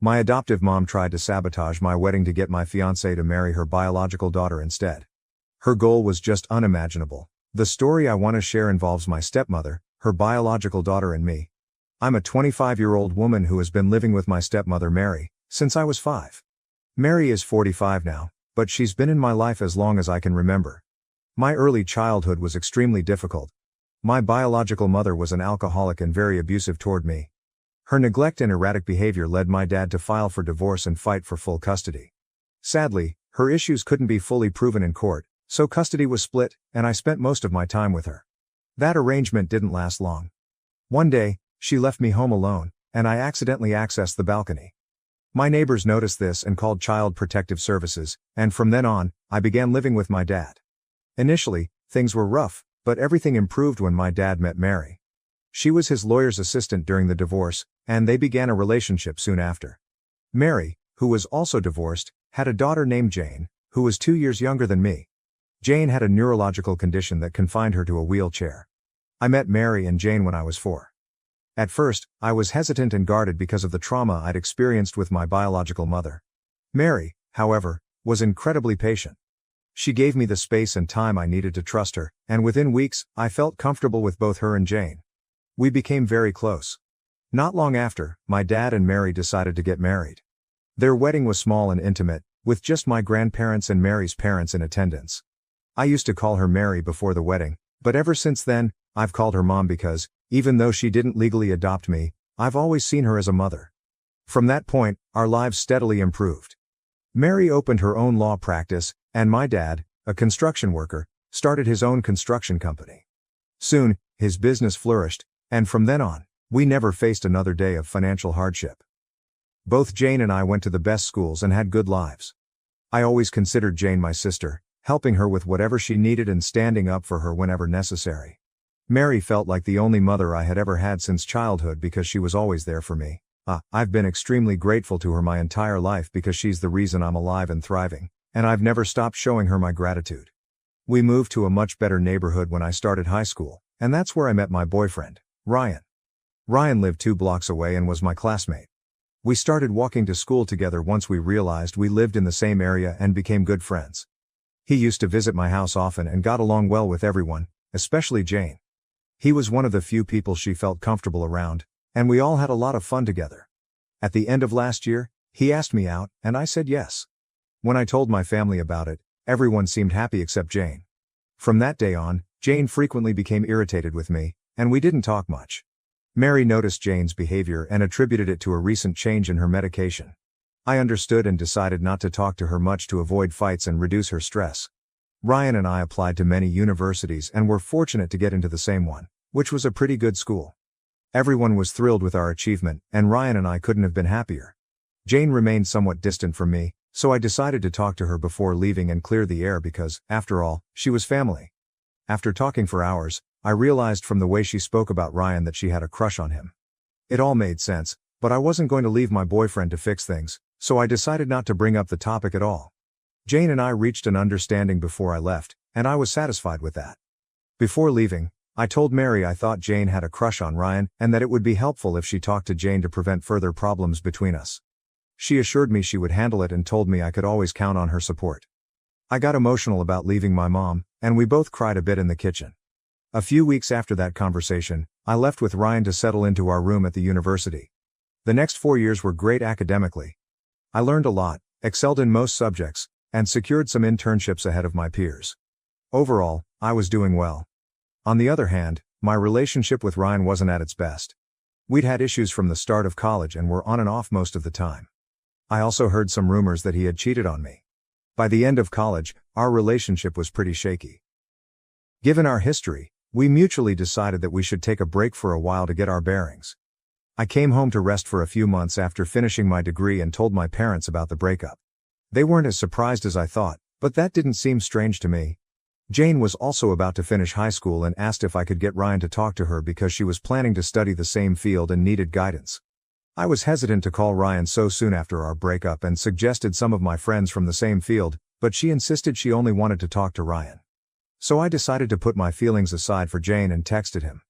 My adoptive mom tried to sabotage my wedding to get my fiancé to marry her biological daughter instead. Her goal was just unimaginable. The story I want to share involves my stepmother, her biological daughter and me. I'm a 25-year-old woman who has been living with my stepmother Mary since I was 5. Mary is 45 now, but she's been in my life as long as I can remember. My early childhood was extremely difficult. My biological mother was an alcoholic and very abusive toward me. Her neglect and erratic behavior led my dad to file for divorce and fight for full custody. Sadly, her issues couldn't be fully proven in court, so custody was split, and I spent most of my time with her. That arrangement didn't last long. One day, she left me home alone, and I accidentally accessed the balcony. My neighbors noticed this and called Child Protective Services, and from then on, I began living with my dad. Initially, things were rough, but everything improved when my dad met Mary. She was his lawyer's assistant during the divorce, and they began a relationship soon after. Mary, who was also divorced, had a daughter named Jane, who was 2 years younger than me. Jane had a neurological condition that confined her to a wheelchair. I met Mary and Jane when I was 4. At first, I was hesitant and guarded because of the trauma I'd experienced with my biological mother. Mary, however, was incredibly patient. She gave me the space and time I needed to trust her, and within weeks, I felt comfortable with both her and Jane. We became very close. Not long after, my dad and Mary decided to get married. Their wedding was small and intimate, with just my grandparents and Mary's parents in attendance. I used to call her Mary before the wedding, but ever since then, I've called her Mom because, even though she didn't legally adopt me, I've always seen her as a mother. From that point, our lives steadily improved. Mary opened her own law practice, and my dad, a construction worker, started his own construction company. Soon, his business flourished, and from then on, we never faced another day of financial hardship. Both Jane and I went to the best schools and had good lives. I always considered Jane my sister, helping her with whatever she needed and standing up for her whenever necessary. Mary felt like the only mother I had ever had since childhood because she was always there for me. I've been extremely grateful to her my entire life because she's the reason I'm alive and thriving, and I've never stopped showing her my gratitude. We moved to a much better neighborhood when I started high school, and that's where I met my boyfriend, Ryan. Ryan lived 2 blocks away and was my classmate. We started walking to school together once we realized we lived in the same area and became good friends. He used to visit my house often and got along well with everyone, especially Jane. He was one of the few people she felt comfortable around, and we all had a lot of fun together. At the end of last year, he asked me out, and I said yes. When I told my family about it, everyone seemed happy except Jane. From that day on, Jane frequently became irritated with me, and we didn't talk much. Mary noticed Jane's behavior and attributed it to a recent change in her medication. I understood and decided not to talk to her much to avoid fights and reduce her stress. Ryan and I applied to many universities and were fortunate to get into the same one, which was a pretty good school. Everyone was thrilled with our achievement, and Ryan and I couldn't have been happier. Jane remained somewhat distant from me, so I decided to talk to her before leaving and clear the air because, after all, she was family. After talking for hours, I realized from the way she spoke about Ryan that she had a crush on him. It all made sense, but I wasn't going to leave my boyfriend to fix things, so I decided not to bring up the topic at all. Jane and I reached an understanding before I left, and I was satisfied with that. Before leaving, I told Mary I thought Jane had a crush on Ryan and that it would be helpful if she talked to Jane to prevent further problems between us. She assured me she would handle it and told me I could always count on her support. I got emotional about leaving my mom, and we both cried a bit in the kitchen. A few weeks after that conversation, I left with Ryan to settle into our room at the university. The next 4 years were great academically. I learned a lot, excelled in most subjects, and secured some internships ahead of my peers. Overall, I was doing well. On the other hand, my relationship with Ryan wasn't at its best. We'd had issues from the start of college and were on and off most of the time. I also heard some rumors that he had cheated on me. By the end of college, our relationship was pretty shaky. Given our history, we mutually decided that we should take a break for a while to get our bearings. I came home to rest for a few months after finishing my degree and told my parents about the breakup. They weren't as surprised as I thought, but that didn't seem strange to me. Jane was also about to finish high school and asked if I could get Ryan to talk to her because she was planning to study the same field and needed guidance. I was hesitant to call Ryan so soon after our breakup and suggested some of my friends from the same field, but she insisted she only wanted to talk to Ryan. So I decided to put my feelings aside for Jane and texted him.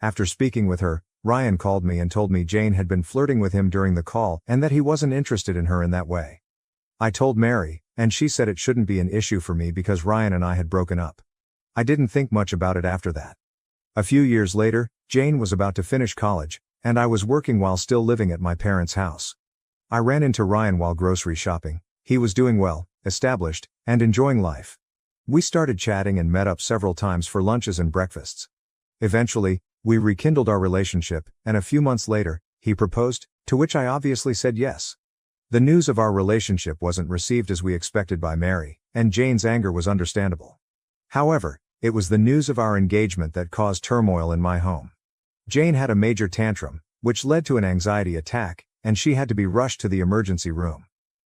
After speaking with her, Ryan called me and told me Jane had been flirting with him during the call and that he wasn't interested in her in that way. I told Mary, and she said it shouldn't be an issue for me because Ryan and I had broken up. I didn't think much about it after that. A few years later, Jane was about to finish college, and I was working while still living at my parents' house. I ran into Ryan while grocery shopping. He was doing well, established, and enjoying life. We started chatting and met up several times for lunches and breakfasts. Eventually, we rekindled our relationship, and a few months later, he proposed, to which I obviously said yes. The news of our relationship wasn't received as we expected by Mary, and Jane's anger was understandable. However, it was the news of our engagement that caused turmoil in my home. Jane had a major tantrum, which led to an anxiety attack, and she had to be rushed to the emergency room.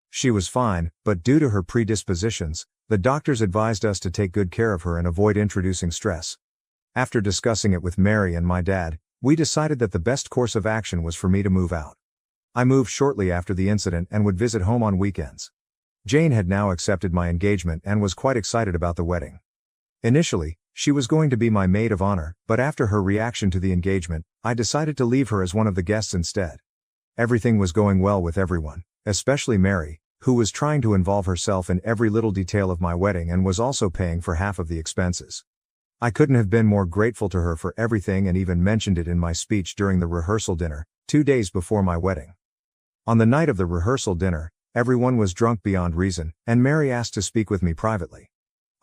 She was fine, but due to her predispositions, the doctors advised us to take good care of her and avoid introducing stress. After discussing it with Mary and my dad, we decided that the best course of action was for me to move out. I moved shortly after the incident and would visit home on weekends. Jane had now accepted my engagement and was quite excited about the wedding. Initially, she was going to be my maid of honor, but after her reaction to the engagement, I decided to leave her as one of the guests instead. Everything was going well with everyone, especially Mary, who was trying to involve herself in every little detail of my wedding and was also paying for half of the expenses. I couldn't have been more grateful to her for everything and even mentioned it in my speech during the rehearsal dinner, 2 days before my wedding. On the night of the rehearsal dinner, everyone was drunk beyond reason, and Mary asked to speak with me privately.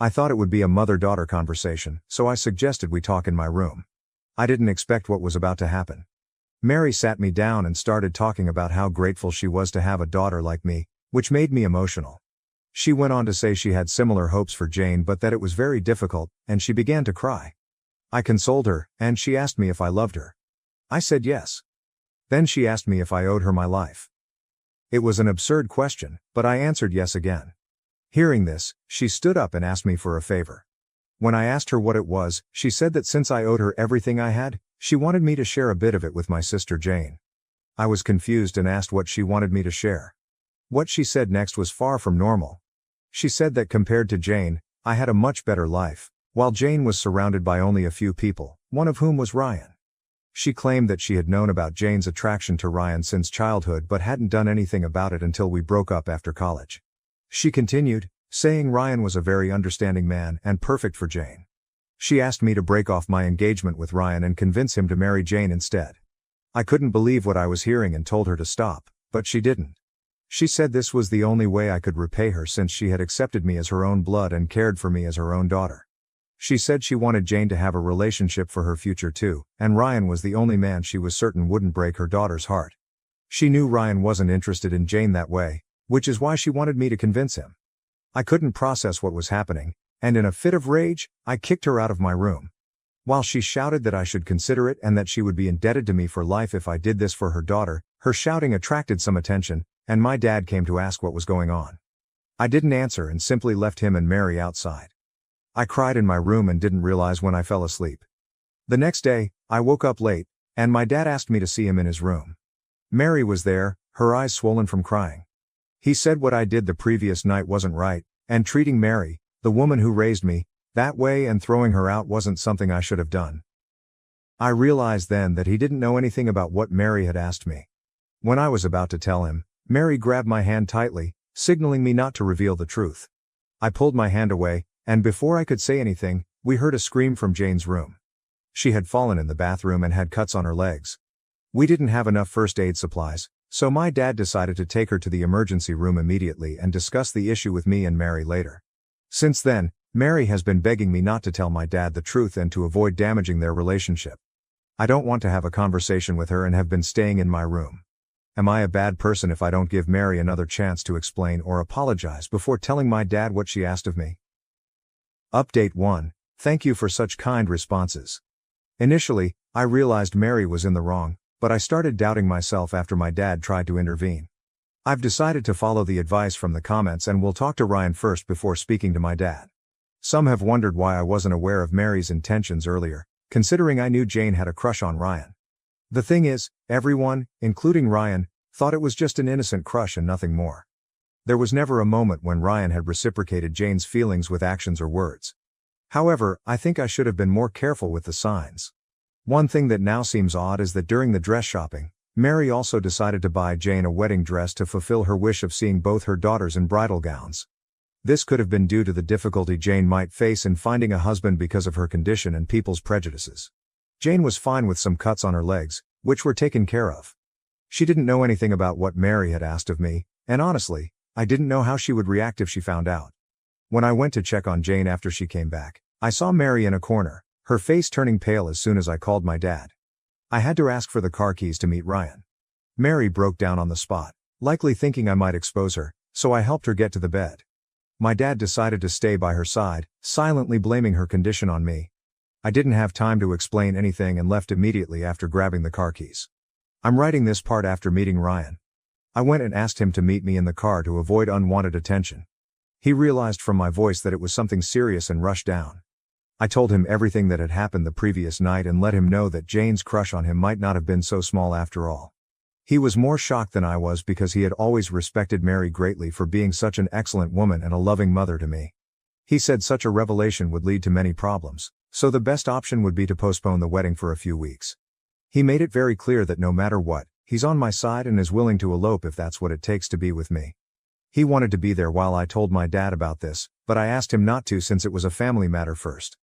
I thought it would be a mother-daughter conversation, so I suggested we talk in my room. I didn't expect what was about to happen. Mary sat me down and started talking about how grateful she was to have a daughter like me, which made me emotional. She went on to say she had similar hopes for Jane but that it was very difficult, and she began to cry. I consoled her, and she asked me if I loved her. I said yes. Then she asked me if I owed her my life. It was an absurd question, but I answered yes again. Hearing this, she stood up and asked me for a favor. When I asked her what it was, she said that since I owed her everything I had, she wanted me to share a bit of it with my sister Jane. I was confused and asked what she wanted me to share. What she said next was far from normal. She said that compared to Jane, I had a much better life, while Jane was surrounded by only a few people, one of whom was Ryan. She claimed that she had known about Jane's attraction to Ryan since childhood but hadn't done anything about it until we broke up after college. She continued, saying Ryan was a very understanding man and perfect for Jane. She asked me to break off my engagement with Ryan and convince him to marry Jane instead. I couldn't believe what I was hearing and told her to stop, but she didn't. She said this was the only way I could repay her since she had accepted me as her own blood and cared for me as her own daughter. She said she wanted Jane to have a relationship for her future too, and Ryan was the only man she was certain wouldn't break her daughter's heart. She knew Ryan wasn't interested in Jane that way, which is why she wanted me to convince him. I couldn't process what was happening, and in a fit of rage, I kicked her out of my room. While she shouted that I should consider it and that she would be indebted to me for life if I did this for her daughter, her shouting attracted some attention, and my dad came to ask what was going on. I didn't answer and simply left him and Mary outside. I cried in my room and didn't realize when I fell asleep. The next day, I woke up late, and my dad asked me to see him in his room. Mary was there, her eyes swollen from crying. He said what I did the previous night wasn't right, and treating Mary, the woman who raised me, that way and throwing her out wasn't something I should have done. I realized then that he didn't know anything about what Mary had asked me. When I was about to tell him, Mary grabbed my hand tightly, signaling me not to reveal the truth. I pulled my hand away, and before I could say anything, we heard a scream from Jane's room. She had fallen in the bathroom and had cuts on her legs. We didn't have enough first aid supplies, so my dad decided to take her to the emergency room immediately and discuss the issue with me and Mary later. Since then, Mary has been begging me not to tell my dad the truth and to avoid damaging their relationship. I don't want to have a conversation with her and have been staying in my room. Am I a bad person if I don't give Mary another chance to explain or apologize before telling my dad what she asked of me? Update 1. Thank you for such kind responses. Initially, I realized Mary was in the wrong, but I started doubting myself after my dad tried to intervene. I've decided to follow the advice from the comments and will talk to Ryan first before speaking to my dad. Some have wondered why I wasn't aware of Mary's intentions earlier, considering I knew Jane had a crush on Ryan. The thing is, everyone, including Ryan, thought it was just an innocent crush and nothing more. There was never a moment when Ryan had reciprocated Jane's feelings with actions or words. However, I think I should have been more careful with the signs. One thing that now seems odd is that during the dress shopping, Mary also decided to buy Jane a wedding dress to fulfill her wish of seeing both her daughters in bridal gowns. This could have been due to the difficulty Jane might face in finding a husband because of her condition and people's prejudices. Jane was fine with some cuts on her legs, which were taken care of. She didn't know anything about what Mary had asked of me, and honestly, I didn't know how she would react if she found out. When I went to check on Jane after she came back, I saw Mary in a corner, her face turning pale as soon as I called my dad. I had to ask for the car keys to meet Ryan. Mary broke down on the spot, likely thinking I might expose her, so I helped her get to the bed. My dad decided to stay by her side, silently blaming her condition on me. I didn't have time to explain anything and left immediately after grabbing the car keys. I'm writing this part after meeting Ryan. I went and asked him to meet me in the car to avoid unwanted attention. He realized from my voice that it was something serious and rushed down. I told him everything that had happened the previous night and let him know that Jane's crush on him might not have been so small after all. He was more shocked than I was because he had always respected Mary greatly for being such an excellent woman and a loving mother to me. He said such a revelation would lead to many problems, so the best option would be to postpone the wedding for a few weeks. He made it very clear that no matter what, he's on my side and is willing to elope if that's what it takes to be with me. He wanted to be there while I told my dad about this, but I asked him not to since it was a family matter first.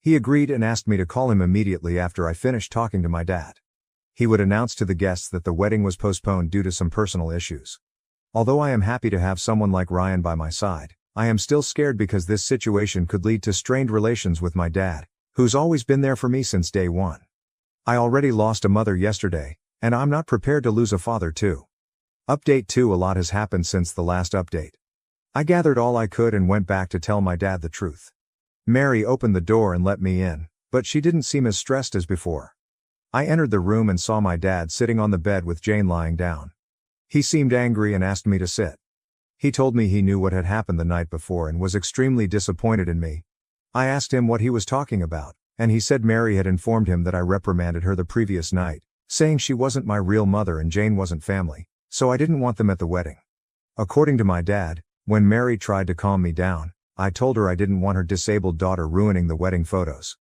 He agreed and asked me to call him immediately after I finished talking to my dad. He would announce to the guests that the wedding was postponed due to some personal issues. Although I am happy to have someone like Ryan by my side, I am still scared because this situation could lead to strained relations with my dad, who's always been there for me since day one. I already lost a mother yesterday, and I'm not prepared to lose a father too. Update 2: A lot has happened since the last update. I gathered all I could and went back to tell my dad the truth. Mary opened the door and let me in, but she didn't seem as stressed as before. I entered the room and saw my dad sitting on the bed with Jane lying down. He seemed angry and asked me to sit. He told me he knew what had happened the night before and was extremely disappointed in me. I asked him what he was talking about, and he said Mary had informed him that I reprimanded her the previous night, saying she wasn't my real mother and Jane wasn't family, so I didn't want them at the wedding. According to my dad, when Mary tried to calm me down, I told her I didn't want her disabled daughter ruining the wedding photos.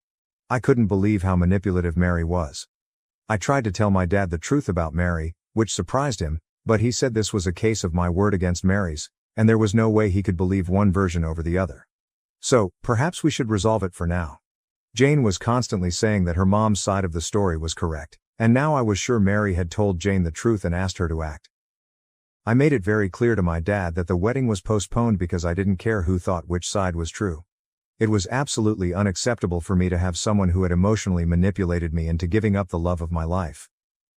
I couldn't believe how manipulative Mary was. I tried to tell my dad the truth about Mary, which surprised him, but he said this was a case of my word against Mary's, and there was no way he could believe one version over the other. So, perhaps we should resolve it for now. Jane was constantly saying that her mom's side of the story was correct, and now I was sure Mary had told Jane the truth and asked her to act. I made it very clear to my dad that the wedding was postponed because I didn't care who thought which side was true. It was absolutely unacceptable for me to have someone who had emotionally manipulated me into giving up the love of my life.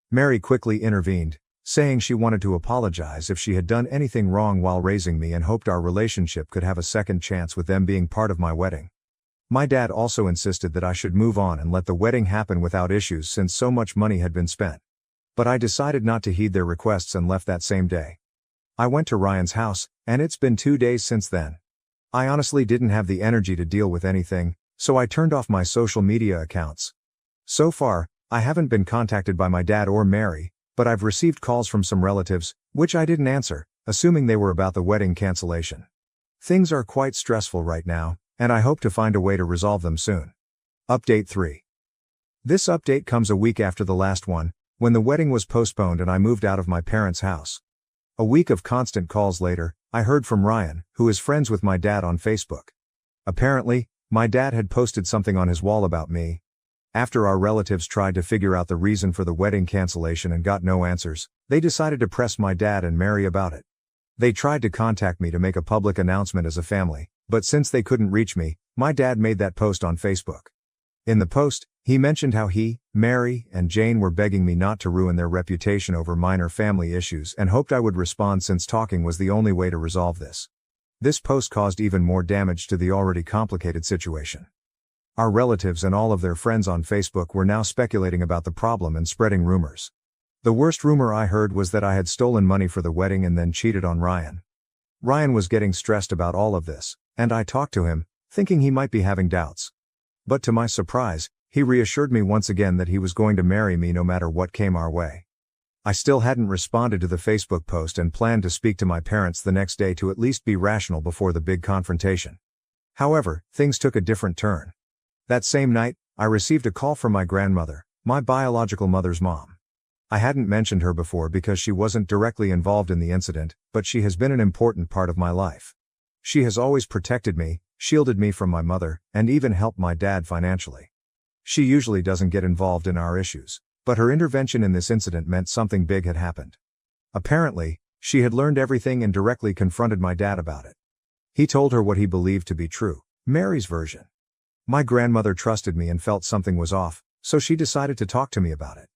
Mary quickly intervened, saying she wanted to apologize if she had done anything wrong while raising me and hoped our relationship could have a second chance with them being part of my wedding. My dad also insisted that I should move on and let the wedding happen without issues since so much money had been spent. But I decided not to heed their requests and left that same day. I went to Ryan's house, and it's been 2 days since then. I honestly didn't have the energy to deal with anything, so I turned off my social media accounts. So far, I haven't been contacted by my dad or Mary, but I've received calls from some relatives, which I didn't answer, assuming they were about the wedding cancellation. Things are quite stressful right now, and I hope to find a way to resolve them soon. Update 3. This update comes a week after the last one, when the wedding was postponed and I moved out of my parents' house. A week of constant calls later, I heard from Ryan, who is friends with my dad on Facebook. Apparently, my dad had posted something on his wall about me. After our relatives tried to figure out the reason for the wedding cancellation and got no answers, they decided to press my dad and Mary about it. They tried to contact me to make a public announcement as a family, but since they couldn't reach me, my dad made that post on Facebook. In the post, he mentioned how he, Mary, and Jane were begging me not to ruin their reputation over minor family issues and hoped I would respond since talking was the only way to resolve this. This post caused even more damage to the already complicated situation. Our relatives and all of their friends on Facebook were now speculating about the problem and spreading rumors. The worst rumor I heard was that I had stolen money for the wedding and then cheated on Ryan. Ryan was getting stressed about all of this, and I talked to him, thinking he might be having doubts. But to my surprise, he reassured me once again that he was going to marry me no matter what came our way. I still hadn't responded to the Facebook post and planned to speak to my parents the next day to at least be rational before the big confrontation. However, things took a different turn. That same night, I received a call from my grandmother, My biological mother's mom. I hadn't mentioned her before because she wasn't directly involved in the incident, but she has been an important part of my life. She has always protected me, shielded me from my mother, and even helped my dad financially. She usually doesn't get involved in our issues, but her intervention in this incident meant something big had happened. Apparently, she had learned everything and directly confronted my dad about it. He told her what he believed to be true, Mary's version. My grandmother trusted me and felt something was off, so she decided to talk to me about it.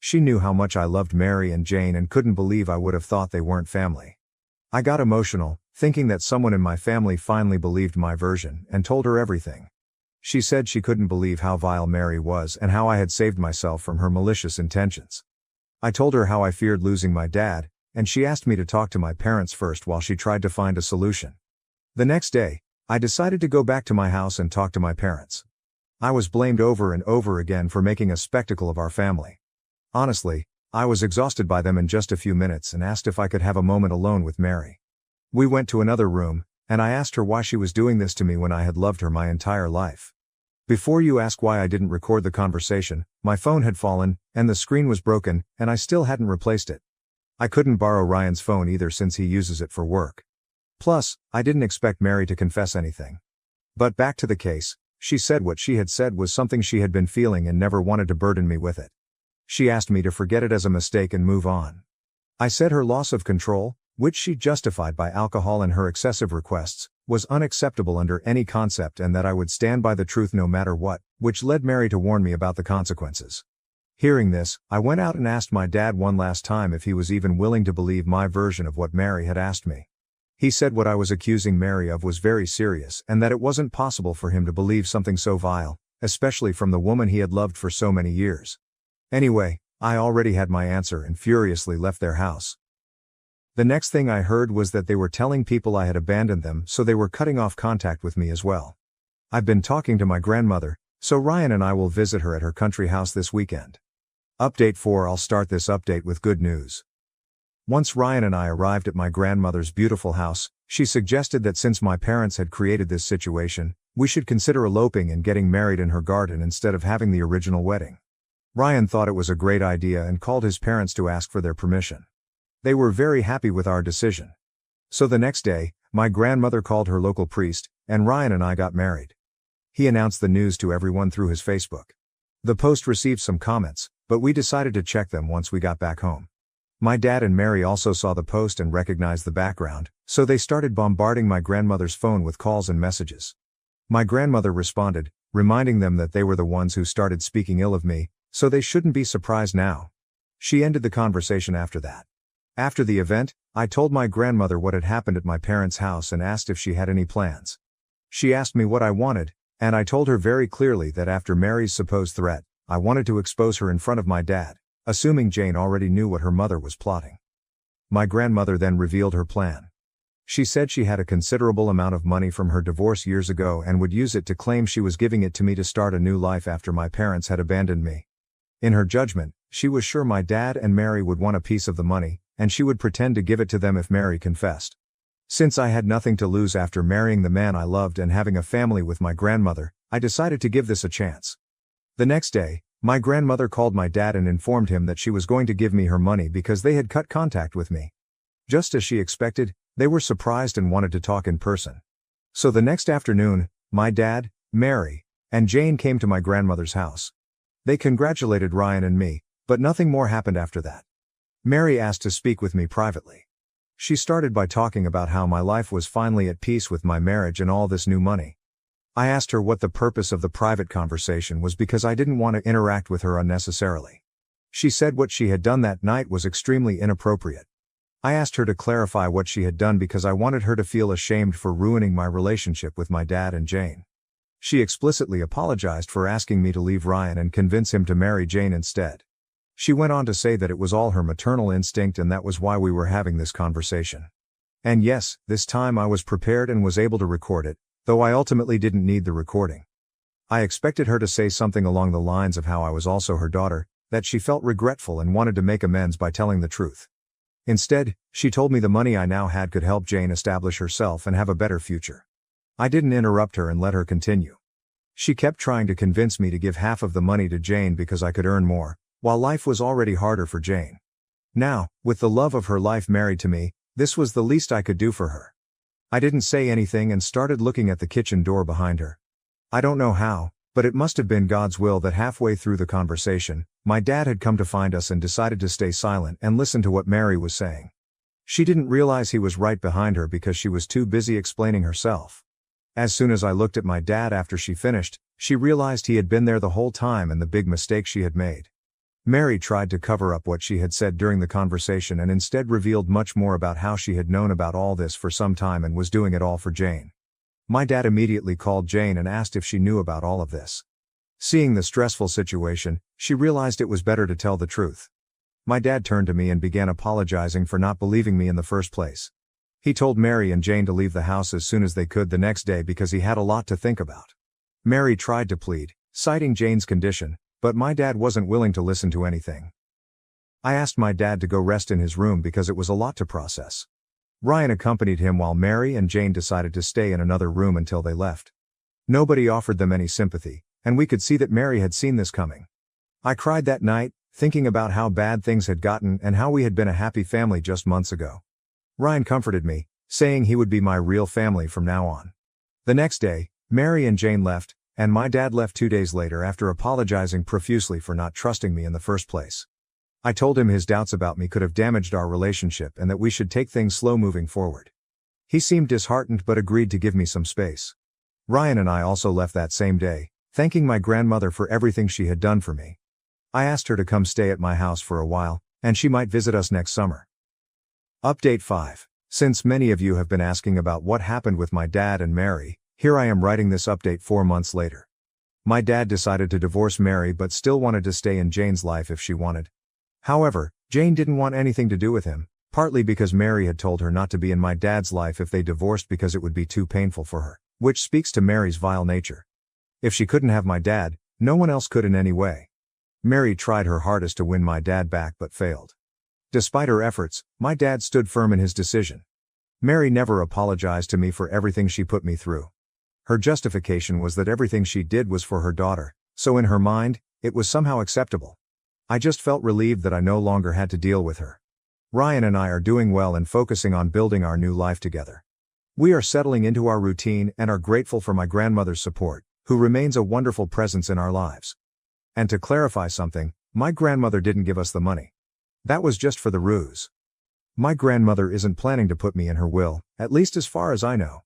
She knew how much I loved Mary and Jane and couldn't believe I would have thought they weren't family. I got emotional, thinking that someone in my family finally believed my version, and told her everything. She said she couldn't believe how vile Mary was and how I had saved myself from her malicious intentions. I told her how I feared losing my dad, and she asked me to talk to my parents first while she tried to find a solution. The next day, I decided to go back to my house and talk to my parents. I was blamed over and over again for making a spectacle of our family. Honestly, I was exhausted by them in just a few minutes and asked if I could have a moment alone with Mary. We went to another room, and I asked her why she was doing this to me when I had loved her my entire life. Before you ask why I didn't record the conversation, my phone had fallen, and the screen was broken, and I still hadn't replaced it. I couldn't borrow Ryan's phone either since he uses it for work. Plus, I didn't expect Mary to confess anything. But back to the case, she said what she had said was something she had been feeling and never wanted to burden me with it. She asked me to forget it as a mistake and move on. I said her loss of control, which she justified by alcohol and her excessive requests, was unacceptable under any concept and that I would stand by the truth no matter what, which led Mary to warn me about the consequences. Hearing this, I went out and asked my dad one last time if he was even willing to believe my version of what Mary had asked me. He said what I was accusing Mary of was very serious and that it wasn't possible for him to believe something so vile, especially from the woman he had loved for so many years. Anyway, I already had my answer and furiously left their house. The next thing I heard was that they were telling people I had abandoned them, so they were cutting off contact with me as well. I've been talking to my grandmother, so Ryan and I will visit her at her country house this weekend. Update 4. I'll start this update with good news. Once Ryan and I arrived at my grandmother's beautiful house, she suggested that since my parents had created this situation, we should consider eloping and getting married in her garden instead of having the original wedding. Ryan thought it was a great idea and called his parents to ask for their permission. They were very happy with our decision. So the next day, my grandmother called her local priest, and Ryan and I got married. He announced the news to everyone through his Facebook. The post received some comments, but we decided to check them once we got back home. My dad and Mary also saw the post and recognized the background, so they started bombarding my grandmother's phone with calls and messages. My grandmother responded, reminding them that they were the ones who started speaking ill of me, so they shouldn't be surprised now. She ended the conversation after that. After the event, I told my grandmother what had happened at my parents' house and asked if she had any plans. She asked me what I wanted, and I told her very clearly that after Mary's supposed threat, I wanted to expose her in front of my dad, assuming Jane already knew what her mother was plotting. My grandmother then revealed her plan. She said she had a considerable amount of money from her divorce years ago and would use it to claim she was giving it to me to start a new life after my parents had abandoned me. In her judgment, she was sure my dad and Mary would want a piece of the money, and she would pretend to give it to them if Mary confessed. Since I had nothing to lose after marrying the man I loved and having a family with my grandmother, I decided to give this a chance. The next day, my grandmother called my dad and informed him that she was going to give me her money because they had cut contact with me. Just as she expected, they were surprised and wanted to talk in person. So the next afternoon, my dad, Mary, and Jane came to my grandmother's house. They congratulated Ryan and me, but nothing more happened after that. Mary asked to speak with me privately. She started by talking about how my life was finally at peace with my marriage and all this new money. I asked her what the purpose of the private conversation was because I didn't want to interact with her unnecessarily. She said what she had done that night was extremely inappropriate. I asked her to clarify what she had done because I wanted her to feel ashamed for ruining my relationship with my dad and Jane. She explicitly apologized for asking me to leave Ryan and convince him to marry Jane instead. She went on to say that it was all her maternal instinct and that was why we were having this conversation. And yes, this time I was prepared and was able to record it, though I ultimately didn't need the recording. I expected her to say something along the lines of how I was also her daughter, that she felt regretful and wanted to make amends by telling the truth. Instead, she told me the money I now had could help Jane establish herself and have a better future. I didn't interrupt her and let her continue. She kept trying to convince me to give half of the money to Jane because I could earn more, while life was already harder for Jane. Now, with the love of her life married to me, this was the least I could do for her. I didn't say anything and started looking at the kitchen door behind her. I don't know how, but it must have been God's will that halfway through the conversation, my dad had come to find us and decided to stay silent and listen to what Mary was saying. She didn't realize he was right behind her because she was too busy explaining herself. As soon as I looked at my dad after she finished, she realized he had been there the whole time and the big mistake she had made. Mary tried to cover up what she had said during the conversation and instead revealed much more about how she had known about all this for some time and was doing it all for Jane. My dad immediately called Jane and asked if she knew about all of this. Seeing the stressful situation, she realized it was better to tell the truth. My dad turned to me and began apologizing for not believing me in the first place. He told Mary and Jane to leave the house as soon as they could the next day because he had a lot to think about. Mary tried to plead, citing Jane's condition, but my dad wasn't willing to listen to anything. I asked my dad to go rest in his room because it was a lot to process. Ryan accompanied him while Mary and Jane decided to stay in another room until they left. Nobody offered them any sympathy, and we could see that Mary had seen this coming. I cried that night, thinking about how bad things had gotten and how we had been a happy family just months ago. Ryan comforted me, saying he would be my real family from now on. The next day, Mary and Jane left, and my dad left 2 days later after apologizing profusely for not trusting me in the first place. I told him his doubts about me could have damaged our relationship and that we should take things slow moving forward. He seemed disheartened but agreed to give me some space. Ryan and I also left that same day, thanking my grandmother for everything she had done for me. I asked her to come stay at my house for a while, and she might visit us next summer. Update 5. Since many of you have been asking about what happened with my dad and Mary, here I am writing this update 4 months later. My dad decided to divorce Mary but still wanted to stay in Jane's life if she wanted. However, Jane didn't want anything to do with him, partly because Mary had told her not to be in my dad's life if they divorced because it would be too painful for her, which speaks to Mary's vile nature. If she couldn't have my dad, no one else could in any way. Mary tried her hardest to win my dad back but failed. Despite her efforts, my dad stood firm in his decision. Mary never apologized to me for everything she put me through. Her justification was that everything she did was for her daughter, so in her mind, it was somehow acceptable. I just felt relieved that I no longer had to deal with her. Ryan and I are doing well and focusing on building our new life together. We are settling into our routine and are grateful for my grandmother's support, who remains a wonderful presence in our lives. And to clarify something, my grandmother didn't give us the money. That was just for the ruse. My grandmother isn't planning to put me in her will, at least as far as I know.